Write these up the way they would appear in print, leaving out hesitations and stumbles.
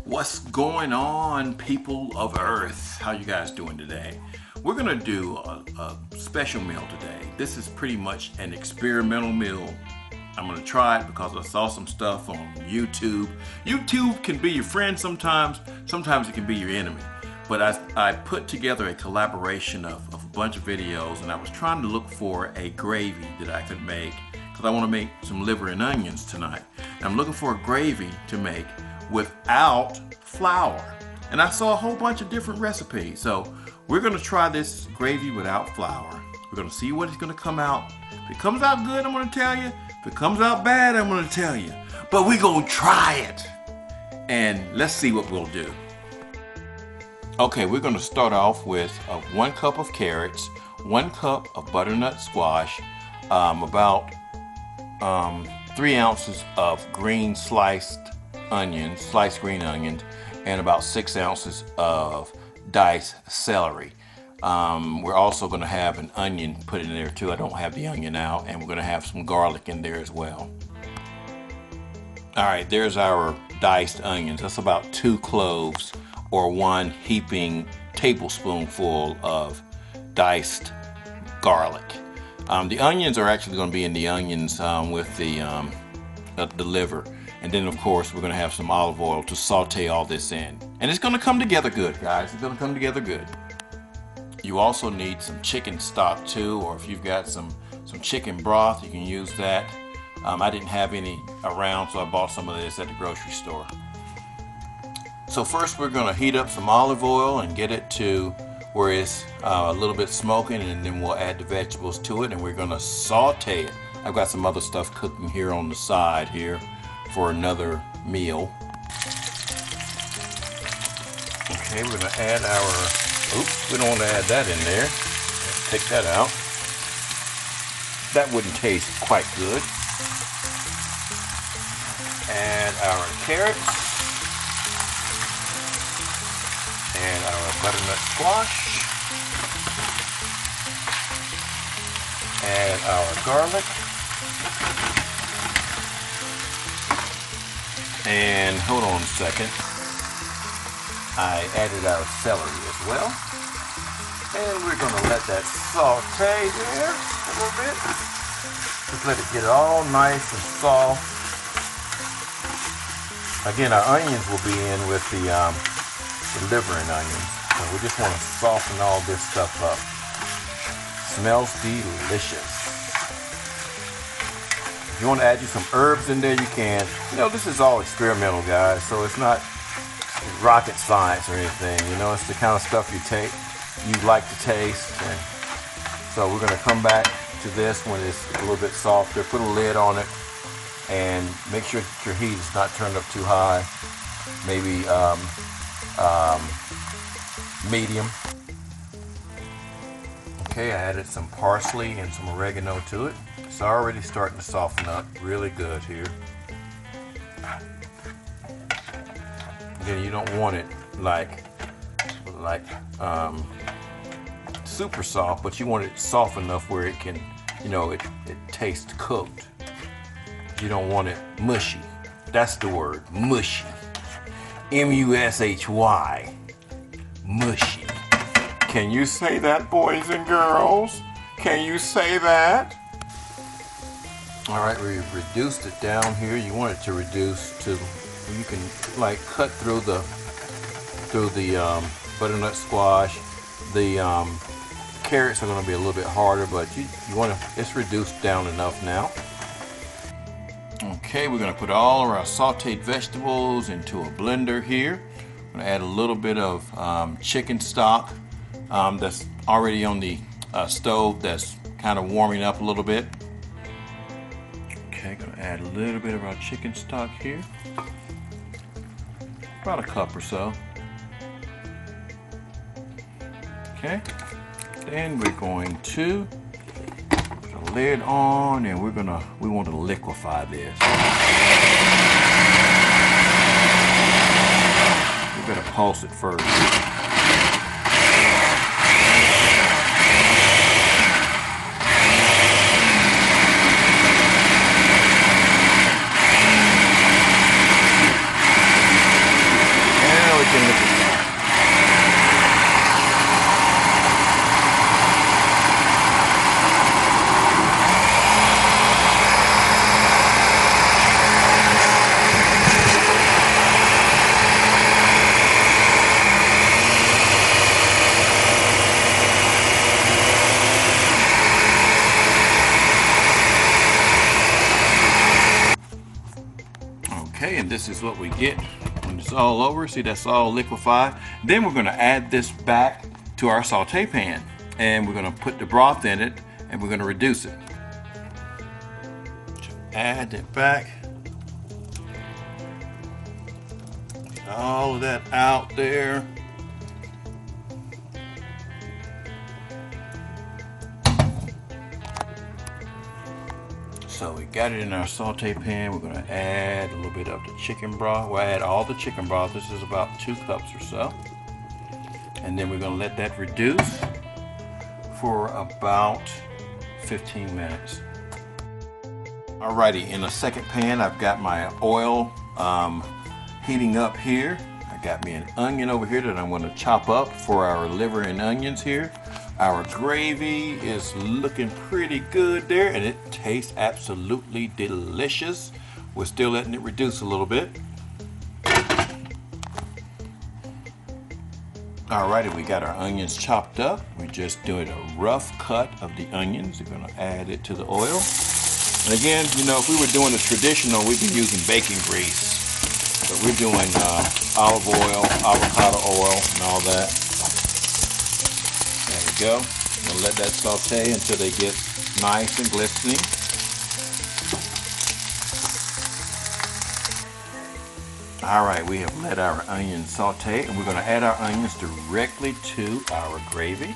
What's going on, people of Earth? How you guys doing today? We're gonna do a special meal today. This is pretty much an experimental meal. I'm gonna try it because I saw some stuff on YouTube. YouTube can be your friend sometimes. Sometimes it can be your enemy. But I put together a collaboration of a bunch of videos, and I was trying to look for a gravy that I could make because I want to make some liver and onions tonight. And I'm looking for a gravy to make without flour. And I saw a whole bunch of different recipes. So we're gonna try this gravy without flour. We're gonna see what it's gonna come out. If it comes out good, I'm gonna tell you. If it comes out bad, I'm gonna tell you. But we're gonna try it. And let's see what we'll do. Okay, we're gonna start off with 1 cup of carrots, 1 cup of butternut squash, about 3 ounces of green sliced green onions, and about 6 ounces of diced celery. We're also going to have an onion put in there too. I don't have the onion out, and we're going to have some garlic in there as well. All right, there's our diced onions. That's about 2 cloves or 1 heaping tablespoonful of diced garlic. The onions are actually going to be in the onions with the liver. And then, of course, we're going to have some olive oil to saute all this in. And it's going to come together good, guys. It's going to come together good. You also need some chicken stock, too, or if you've got some chicken broth, you can use that. I didn't have any around, so I bought some of this at the grocery store. So first, we're going to heat up some olive oil and get it to where it's a little bit smoking, and then we'll add the vegetables to it, and we're going to saute it. I've got some other stuff cooking here on the side here for another meal. Okay, we're going to add oops, we don't want to add that in there. Let's take that out. That wouldn't taste quite good. Add our carrots and our butternut squash. Add our garlic. And hold on a second. I added our celery as well. And we're going to let that saute there a little bit. Just let it get all nice and soft. Again, our onions will be in with the liver and onions. So we just want to soften all this stuff up. Smells delicious. If you want to add you some herbs in there, you can. You know, this is all experimental, guys, so it's not rocket science or anything. You know, it's the kind of stuff you like to taste. And so we're going to come back to this when it's a little bit softer. Put a lid on it and make sure that your heat is not turned up too high. Maybe medium. Okay, I added some parsley and some oregano to it. It's already starting to soften up really good here. Then you don't want it like super soft, but you want it soft enough where it can, you know, it tastes cooked. You don't want it mushy. That's the word, mushy. M-U-S-H-Y, mushy. Can you say that, boys and girls? Can you say that? All right, we've reduced it down here. You want it to reduce to, you can like cut through the butternut squash. The carrots are going to be a little bit harder, but you want to, it's reduced down enough now. Okay, we're going to put all of our sauteed vegetables into a blender here. I'm going to add a little bit of chicken stock that's already on the stove that's kind of warming up a little bit. Okay, going to add a little bit of our chicken stock here. About a cup or so. Okay, then we're going to put a lid on, and we want to liquefy this. We better pulse it first. get when it's all over. See, that's all liquefied. Then we're gonna add this back to our saute pan, and we're gonna put the broth in it, and we're gonna reduce it. Add it back. Get all of that out there. So we got it in our saute pan. We're gonna add a little bit of the chicken broth. We'll add all the chicken broth. This is about 2 cups or so. And then we're gonna let that reduce for about 15 minutes. Alrighty, in a second pan, I've got my oil heating up here. I got me an onion over here that I'm gonna chop up for our liver and onions here. Our gravy is looking pretty good there, and it tastes absolutely delicious. We're still letting it reduce a little bit. Alrighty, we got our onions chopped up. We're just doing a rough cut of the onions. We're gonna add it to the oil. And again, you know, if we were doing the traditional, we'd be using bacon grease. But we're doing olive oil, avocado oil, and all that. There we go. We'll let that saute until they get nice and glistening. All right, we have let our onions saute, and we're going to add our onions directly to our gravy.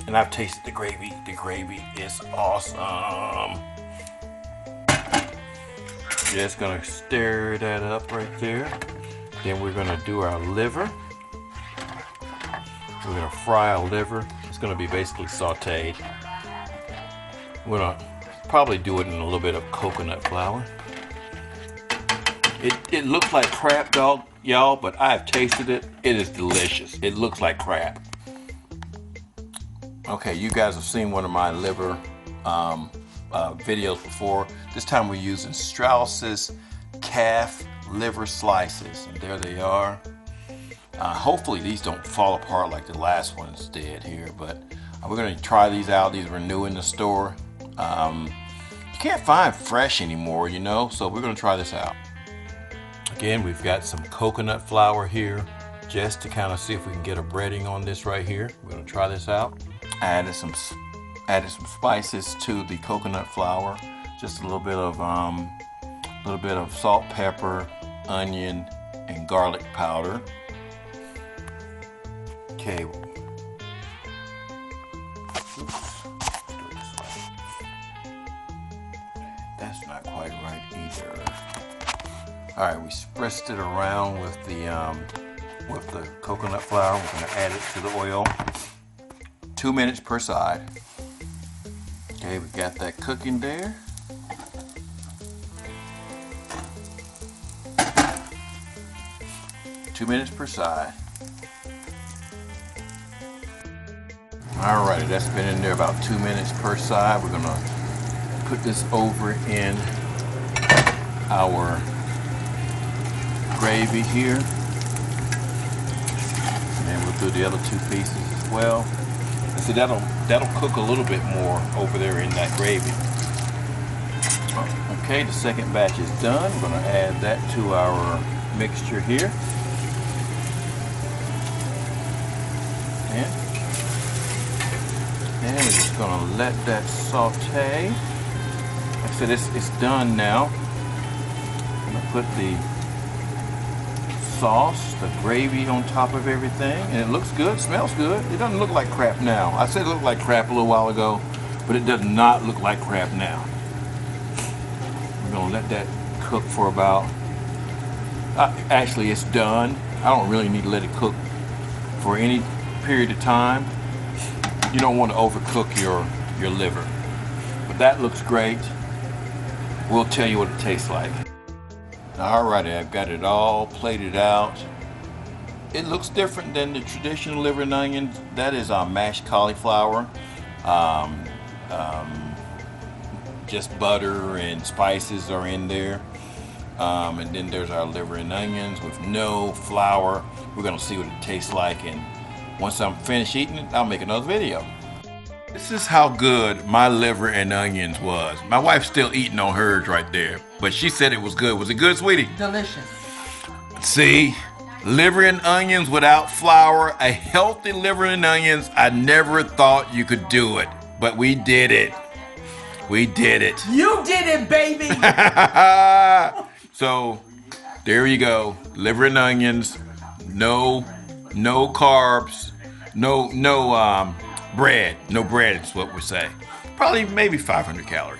And I've tasted the gravy. The gravy is awesome. Just going to stir that up right there. Then we're going to do our liver. We're going to fry our liver. It's going to be basically sauteed. We're going to probably do it in a little bit of coconut flour. It looks like crab, dog, y'all, but I've tasted it. It is delicious. It looks like crab. Okay, you guys have seen one of my liver videos before. This time we're using Strauss's calf liver slices. And there they are. Hopefully these don't fall apart like the last ones did here, but we're going to try these out. These were new in the store. You can't find fresh anymore, you know, so we're going to try this out. Again, we've got some coconut flour here just to kind of see if we can get a breading on this right here. We're going to try this out. Added some spices to the coconut flour. Just a little bit of salt, pepper, onion, and garlic powder. Okay. Oops. That's not quite right either. All right, we spritzed it around with the coconut flour. We're going to add it to the oil. 2 minutes per side. Okay, we got that cooking there. Two minutes per side. Alrighty, that's been in there about 2 minutes per side. We're gonna put this over in our gravy here. And then we'll do the other 2 pieces as well. And see, that'll cook a little bit more over there in that gravy. Okay, the second batch is done. We're gonna add that to our mixture here. And we're just gonna let that saute. Like I said, it's done now. I'm gonna put the sauce, the gravy on top of everything, and it looks good, smells good. It doesn't look like crap now. I said it looked like crap a little while ago, but it does not look like crap now. We're gonna let that cook for about, actually it's done. I don't really need to let it cook for any period of time. You don't want to overcook your liver. But that looks great. We'll tell you what it tastes like. Alrighty, I've got it all plated out. It looks different than the traditional liver and onions. That is our mashed cauliflower. Just butter and spices are in there. And then there's our liver and onions with no flour. We're gonna see what it tastes like, and once I'm finished eating it, I'll make another video. This is how good my liver and onions was. My wife's still eating on hers right there, but she said it was good. Was it good, sweetie? Delicious. See, liver and onions without flour, a healthy liver and onions. I never thought you could do it, but we did it. We did it. You did it, baby. So there you go. Liver and onions. No carbs. No bread. No bread is what we say. Probably maybe 500 calories.